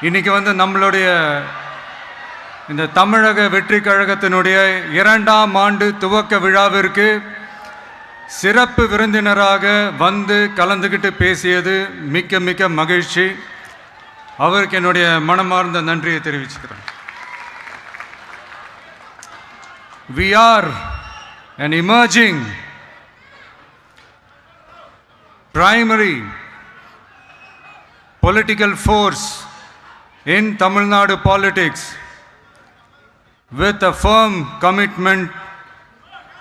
இன்னைக்கு நம்மளுடைய இந்த தமிழக வெற்றி கழகத்தினுடைய 2ஆம் ஆண்டு துவக்க விழாவிற்கு சிறப்பு விருந்தினராக கலந்துக்கிட்டு பேசியது மிக்க மிக்க மகிழ்ச்சி. அவருக்கு என்னுடைய மனமார்ந்த நன்றியை தெரிவிச்சுக்கிறேன். We are an emerging primary political force in Tamil Nadu politics with a firm commitment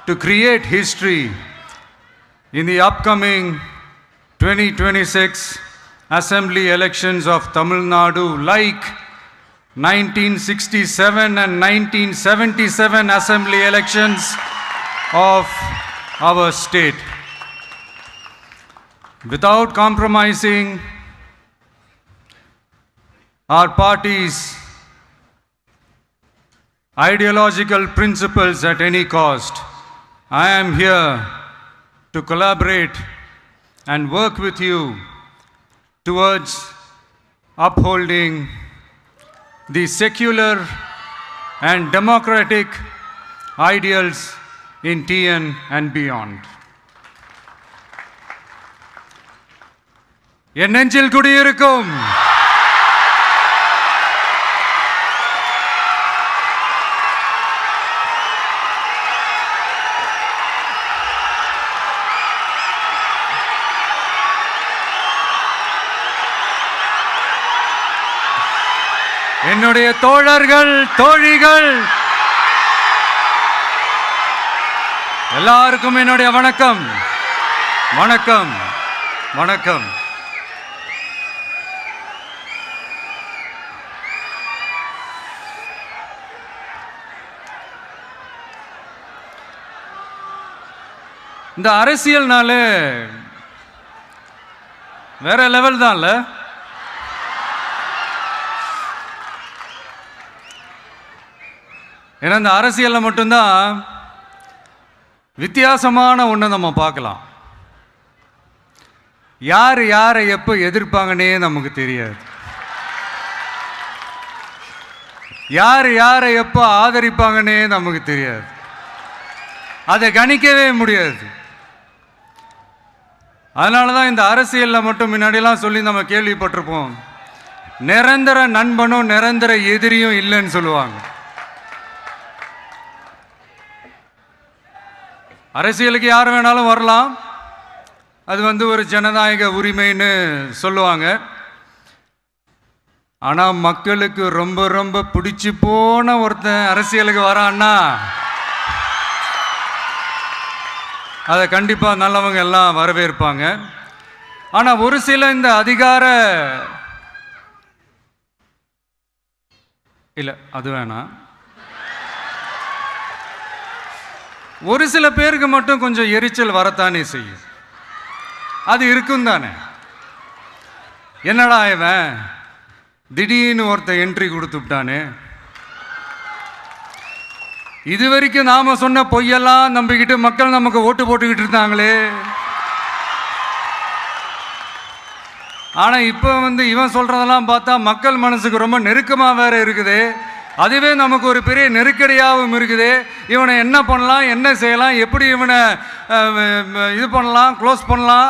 to create history in the upcoming 2026 assembly elections of Tamil Nadu, like 1967 and 1977 assembly elections of our state. Without compromising our party's ideological principles at any cost, I am here to collaborate and work with you towards upholding the secular and democratic ideals in TN and beyond. என் நெஞ்சில் குடியிருக்கும் என்னுடைய தோழர்கள், தோழிகள் எல்லாருக்கும் என்னுடைய வணக்கம். வணக்கம் வணக்கம். இந்த அரசியல்னாலே வேற லெவல் தான்ல. ஏன்னா இந்த அரசியலில் மட்டும்தான் வித்தியாசமான ஒன்று நம்ம பார்க்கலாம். யார் யாரை எப்போ எதிர்ப்பாங்கன்னே நமக்கு தெரியாது. யார் யாரை எப்போ ஆதரிப்பாங்கன்னே நமக்கு தெரியாது. அதை கணிக்கவே முடியாது. அதனால தான் இந்த அரசியலில் மட்டும் முன்னாடியெல்லாம் சொல்லி நம்ம கேள்விப்பட்டிருப்போம், நிரந்தர நண்பனும் நிரந்தர எதிரியும் இல்லைன்னு சொல்லுவாங்க. அரசியலுக்கு யார் வேணாலும் வரலாம், அது ஒரு ஜனநாயக உரிமைன்னு சொல்லுவாங்க. ஆனால் மக்களுக்கு ரொம்ப ரொம்ப பிடிச்சி போன ஒருத்தன் அரசியலுக்கு வரான்னா அதை கண்டிப்பாக நல்லவங்க எல்லாம் வரவேற்பாங்க. ஆனால் ஒரு சில இந்த அதிகார இல்லை அது வேணாம், ஒரு சில பேருக்கு மட்டும் கொஞ்சம் எரிச்சல் வரத்தானே செய்யும். அது இருக்கும் தானே. என்னடா இவன் திடீர்னு ஒருத்தன் என்ட்ரி கொடுத்துட்டானே, இது வரைக்கும் நாம சொன்ன பொய்யெல்லாம் நம்பிக்கிட்டு மக்கள் நமக்கு ஓட்டு போட்டுக்கிட்டு இருந்தாங்களே. ஆனா இப்ப இவன் சொல்றதெல்லாம் பார்த்தா மக்கள் மனசுக்கு ரொம்ப நெருக்கமா வேற இருக்குது. அதுவே நமக்கு ஒரு பெரிய நெருக்கடியாகவும் இருக்குது. இவனை என்ன பண்ணலாம், என்ன செய்யலாம், எப்படி இவனை இது பண்ணலாம், க்ளோஸ் பண்ணலாம்.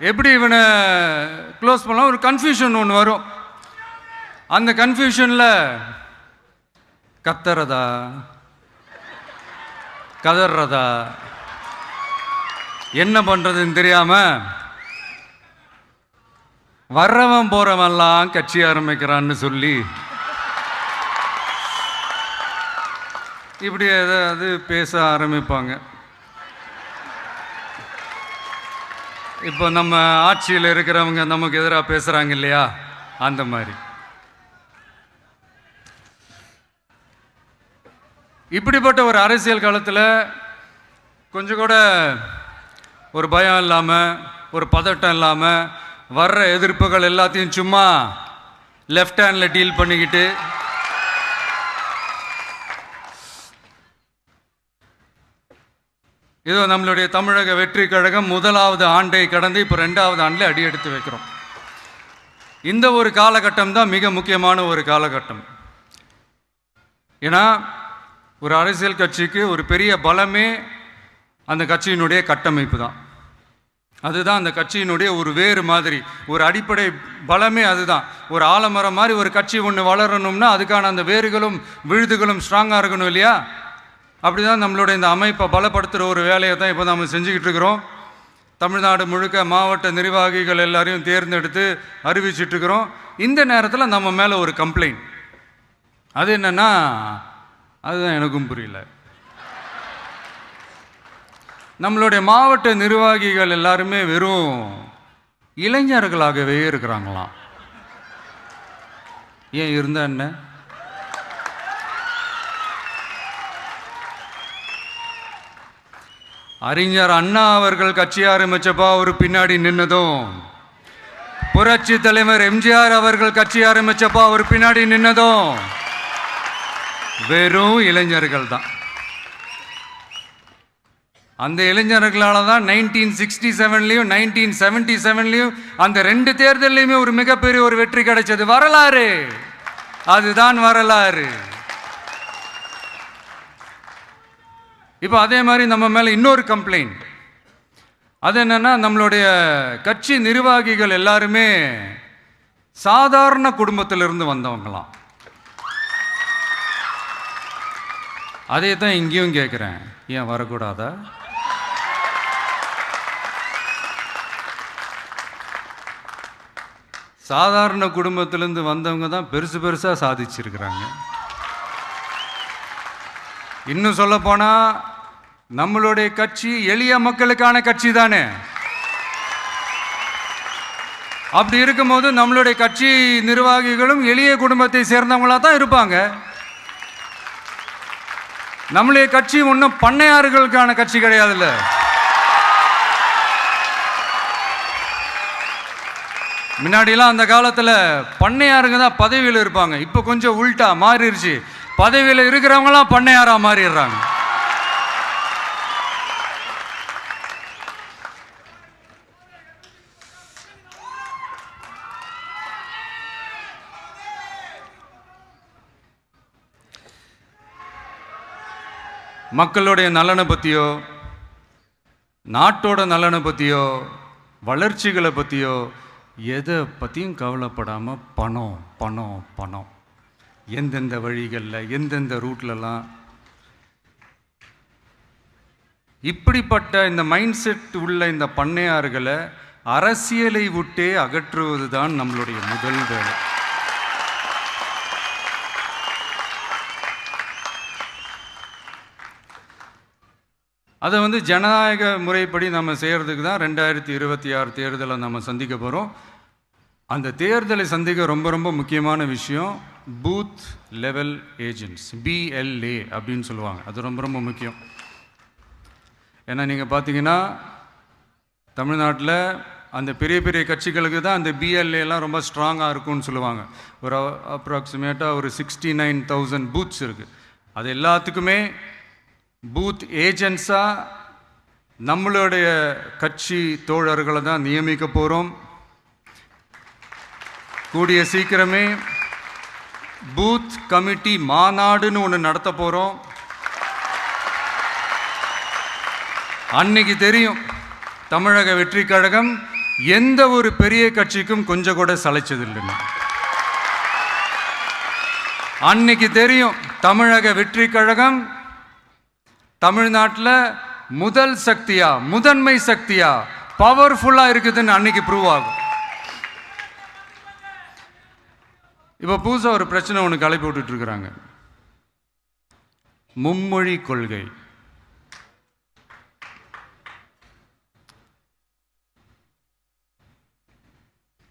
எப்படி இவனை க்ளோஸ் பண்ணலாம், ஒரு கன்ஃபியூஷன் ஒன்று வரும். அந்த கன்ஃபியூஷனில் கத்துறதா கதறதா என்ன பண்ணுறதுன்னு தெரியாமல் வர்றவன் போகிறவன்லாம் கட்சி ஆரம்பிக்கிறான்னு சொல்லி இப்படி ஏதாவது பேச ஆரம்பிப்பாங்க. இப்போ நம்ம ஆட்சியில் இருக்கிறவங்க நமக்கு எதிராக பேசுகிறாங்க இல்லையா, அந்த மாதிரி. இப்படிப்பட்ட ஒரு அரசியல் காலத்தில் கொஞ்சம் கூட ஒரு பயம் இல்லாமல், ஒரு பதட்டம் இல்லாமல், வர்ற எதிர்ப்புகள் எல்லாத்தையும் சும்மா லெஃப்ட் ஹேண்டில் டீல் பண்ணிக்கிட்டு இதோ நம்மளுடைய தமிழக வெற்றி கழகம் முதலாவது ஆண்டை கடந்து இப்போ 2வது ஆண்டில் அடி எடுத்து வைக்கிறோம். இந்த ஒரு காலகட்டம் தான் மிக முக்கியமான ஒரு காலகட்டம். ஏன்னா ஒரு அரசியல் கட்சிக்கு ஒரு பெரிய பலமே அந்த கட்சியினுடைய கட்டமைப்பு தான். அதுதான் அந்த கட்சியினுடைய ஒரு வேறு மாதிரி ஒரு அடிப்படை பலமே அதுதான். ஒரு ஆலமரம் மாதிரி ஒரு கட்சி ஒன்று வளரணும்னா அதுக்கான அந்த வேர்களும் விழுதுகளும் ஸ்ட்ராங்காக இருக்கணும் இல்லையா? அப்படி தான் நம்மளுடைய இந்த அமைப்பை பலப்படுத்துகிற ஒரு வேலையை தான் இப்போ நம்ம செஞ்சுக்கிட்டு இருக்கிறோம். தமிழ்நாடு முழுக்க மாவட்ட நிர்வாகிகள் எல்லாரையும் தேர்ந்தெடுத்து அறிவிச்சிட்ருக்கிறோம். இந்த நேரத்தில் நம்ம மேலே ஒரு கம்ப்ளைண்ட், அது என்னென்னா, அதுதான் எனக்கும் புரியல. நம்மளுடைய மாவட்ட நிர்வாகிகள் எல்லாருமே வெறும் இளைஞர்களாகவே இருக்கிறாங்களாம். ஏன் இருந்தா என்ன? அறிஞர் அண்ணா அவர்கள் கட்சி ஆரம்பிச்சப்பா அவர் பின்னாடி நின்னதும், புரட்சி தலைவர் எம்ஜிஆர் அவர்கள் கட்சி ஆரம்பிச்சப்பா அவர் பின்னாடி நின்னதும் வெறும் இளைஞர்கள் தான். அந்த இளைஞர்களால தான் 1967லையும் 1977லையும் அந்த 2 தேர்தலையுமே ஒரு மிகப்பெரிய ஒரு வெற்றி கிடைச்சது. வரலாறு, அதுதான் வரலாறு. இப்போ அதே மாதிரி நம்ம மேலே இன்னொரு கம்ப்ளைண்ட், அது என்னன்னா, நம்மளுடைய கட்சி நிர்வாகிகள் எல்லாருமே சாதாரண குடும்பத்திலிருந்து வந்தவங்களாம். அதே தான் இங்கேயும் கேட்குறேன், ஏன் வரக்கூடாதா? சாதாரண குடும்பத்திலேருந்து வந்தவங்க தான் பெருசு பெருசாக சாதிச்சிருக்கிறாங்க. இன்னும் சொல்ல போனா நம்மளுடைய கட்சி எளிய மக்களுக்கான கட்சி தானே. அப்படி இருக்கும்போது நம்மளுடைய கட்சி நிர்வாகிகளும் எளிய குடும்பத்தை சேர்ந்தவங்களா தான் இருப்பாங்க. நம்மளுடைய கட்சி ஒன்றும் பண்ணையாறுகளுக்கான கட்சி கிடையாதுல்ல. முன்னாடிலாம் அந்த காலத்தில் பண்ணையாருங்க தான் பதவியில் இருப்பாங்க. இப்போ கொஞ்சம் உல்ட்டா மாறிடுச்சு, பதவியில் இருக்கிறவங்களாம் பண்ணையாரா மாறிடுறாங்க. மக்களுடைய நலனை பற்றியோ, நாட்டோட நலனை பற்றியோ, வளர்ச்சிகளை பற்றியோ எதை பற்றியும் கவலைப்படாமல் பணம் பணம் பணம், எந்தெந்த வழிகளில் எந்தெந்த ரூட்லலாம், இப்படிப்பட்ட இந்த மைண்ட் செட் உள்ள இந்த பண்ணையார்களை அரசியலை விட்டே அகற்றுவது தான் நம்மளுடைய முதல் வேலை. அதை ஜனநாயக முறைப்படி நம்ம செய்கிறதுக்கு தான் 2026 தேர்தலை நம்ம சந்திக்க போகிறோம். அந்த தேர்தலை சந்திக்க ரொம்ப ரொம்ப முக்கியமான விஷயம் பூத் லெவல் ஏஜென்ட்ஸ், BLA அப்படின்னு சொல்லுவாங்க. அது ரொம்ப ரொம்ப முக்கியம். ஏன்னா நீங்கள் பார்த்தீங்கன்னா தமிழ்நாட்டில் அந்த பெரிய பெரிய கட்சிகளுக்கு தான் அந்த BLAலாம் ரொம்ப ஸ்ட்ராங்காக இருக்கும்னு சொல்லுவாங்க. ஒரு அப்ராக்சிமேட்டாக ஒரு 69,000 பூத்ஸ் இருக்குது. அது எல்லாத்துக்குமே பூத் ஏஜென்ட்ஸாக நம்மளுடைய கட்சி தோழர்களை தான் நியமிக்க போகிறோம். கூடிய சீக்கிரமே பூத் கமிட்டி மாநாடுன்னு ஒன்று நடத்த போகிறோம். அன்னைக்கு தெரியும் தமிழக வெற்றி கழகம் எந்த ஒரு பெரிய கட்சிக்கும் கொஞ்சம் கூட சளைச்சதில்லைன்னு. அன்னைக்கு தெரியும் தமிழக வெற்றி கழகம் தமிழ்நாட்டில் முதல் சக்தியா, முதன்மை சக்தியா, பவர்ஃபுல்லாக இருக்குதுன்னு அன்னைக்கு ப்ரூவ் ஆகும். இப்போ புதுசாக ஒரு பிரச்சனை ஒன்று கிளப்பி விட்டுட்டு இருக்கிறாங்க, மும்மொழி கொள்கை.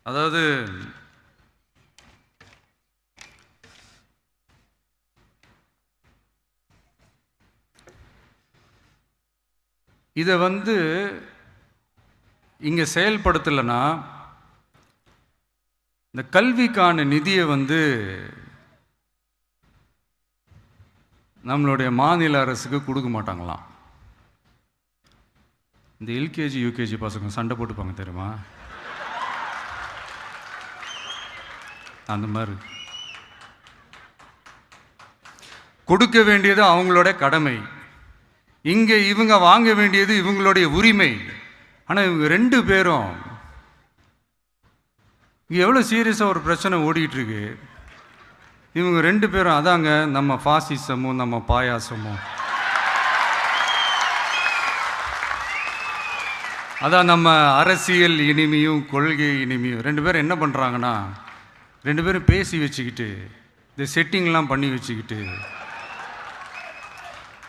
அதாவது இதை இங்கே செயல்படுத்தலைன்னா இந்த கல்விக்கான நிதியை நம்மளுடைய மாநில அரசுக்கு கொடுக்க மாட்டாங்களாம். இந்த எல்கேஜி யூகேஜி பசங்க சண்டை போட்டுப்பாங்க தெரியுமா, அந்த மாதிரி கொடுக்க வேண்டியது அவங்களோட கடமை, இங்கே இவங்க வாங்க வேண்டியது இவங்களுடைய உரிமை. ஆனால் இவங்க 2 பேரும் இங்கே எவ்வளோ சீரியஸாக ஒரு பிரச்சனை ஓடிட்டு இருக்கு. இவங்க 2 பேரும் அதாங்க நம்ம ஃபாசிசமும் நம்ம பாயாசமும், அதான் நம்ம அரசியல் இனிமையும் கொள்கை இனிமையும். 2 பேரும் என்ன பண்ணுறாங்கன்னா 2 பேரும் பேசி வச்சுக்கிட்டு இந்த செட்டிங்லாம் பண்ணி வச்சுக்கிட்டு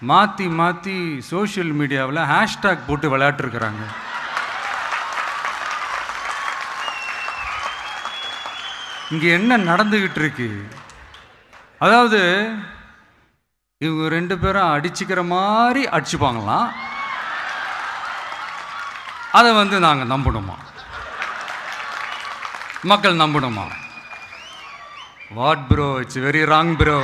மாற்றி மாற்றி சோஷியல் மீடியாவில் ஹேஷ்டாக் போட்டு விளையாட்டுருக்குறாங்க. இங்கே என்ன நடந்துக்கிட்டு இருக்கு, அதாவது இவங்க 2 பேரும் அடிச்சுக்கிற மாதிரி அடிச்சுப்பாங்களாம். அதை நாங்கள் நம்பணுமா, மக்கள் நம்பணுமா? What bro, it's very wrong bro.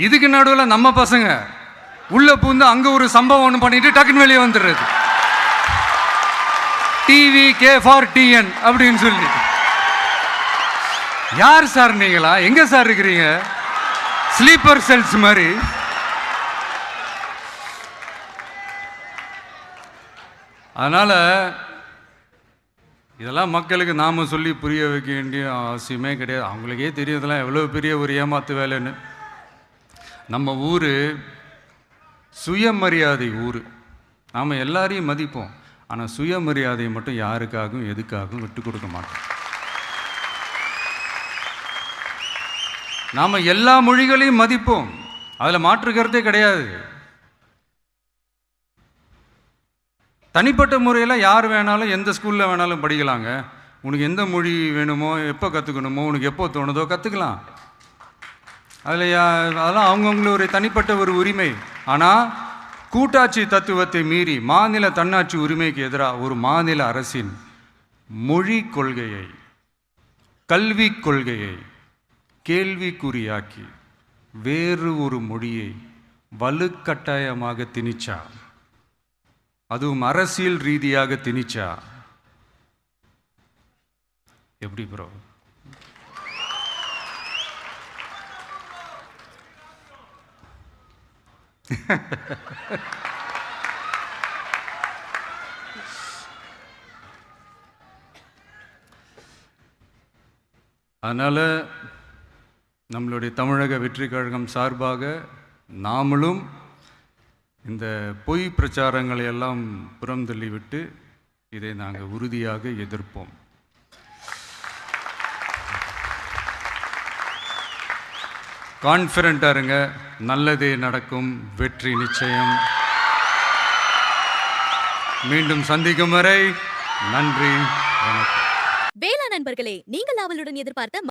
இதுக்கு நடுவில் நம்ம பசங்க உள்ள பூந்து அங்க ஒரு சம்பவம் ஒன்று பண்ணிட்டு டக்குன்னு வெளியே வந்துடுறது. டிவி கே ஃபார் டிஎன் அப்படின்னு சொல்லி. யார் சார் நீங்களா, எங்க சார் இருக்கிறீங்க? ஸ்லீப்பர் செல்ஸ் மாதிரி. அதனால இதெல்லாம் மக்களுக்கு நாம சொல்லி புரிய வைக்க வேண்டிய அவசியமே கிடையாது. அவங்களுக்கே தெரியுதெல்லாம் எவ்வளோ பெரிய ஒரு ஏமாத்து வேலைன்னு. நம்ம ஊர் சுயமரியாதை ஊர், நாம் எல்லாரையும் மதிப்போம். ஆனால் சுயமரியாதையை மட்டும் யாருக்காகவும் எதுக்காகவும் விட்டு கொடுக்க மாட்டோம். நாம் எல்லா மொழிகளையும் மதிப்போம், அதில் மாற்றுக்கிறதே கிடையாது. தனிப்பட்ட முறையில் யார் வேணாலும் எந்த ஸ்கூலில் வேணாலும் படிக்கலாங்க. உனக்கு எந்த மொழி வேணுமோ, எப்போ கற்றுக்கணுமோ, உனக்கு எப்போ தோணுதோ கற்றுக்கலாம். அதெல்லாம் அவங்கவுங்களுடைய தனிப்பட்ட ஒரு உரிமை. ஆனால் கூட்டாட்சி தத்துவத்தை மீறி மாநில தன்னாட்சி உரிமைக்கு எதிராக ஒரு மாநில அரசின் மொழி கொள்கையை, கல்வி கொள்கையை கேள்விக்குறியாக்கி வேறு ஒரு மொழியை வலுக்கட்டாயமாக திணிச்சா, அதுவும் அரசியல் ரீதியாக திணிச்சா எப்படி ப்ரோ? அதனால் நம்மளுடைய தமிழக வெற்றி கழகம் சார்பாக நாமளும் இந்த பொய் பிரச்சாரங்களை எல்லாம் புறம் தள்ளிவிட்டு இதை நாங்கள் உறுதியாக எதிர்ப்போம். கான்ஃபிடென்ட்டாக இருங்க, நல்லதே நடக்கும், வெற்றி நிச்சயம். மீண்டும் சந்திக்கும் வரை நன்றி, வணக்கம். வேளா நண்பர்களே, நீங்கள் அவளுடன் எதிர்பார்த்த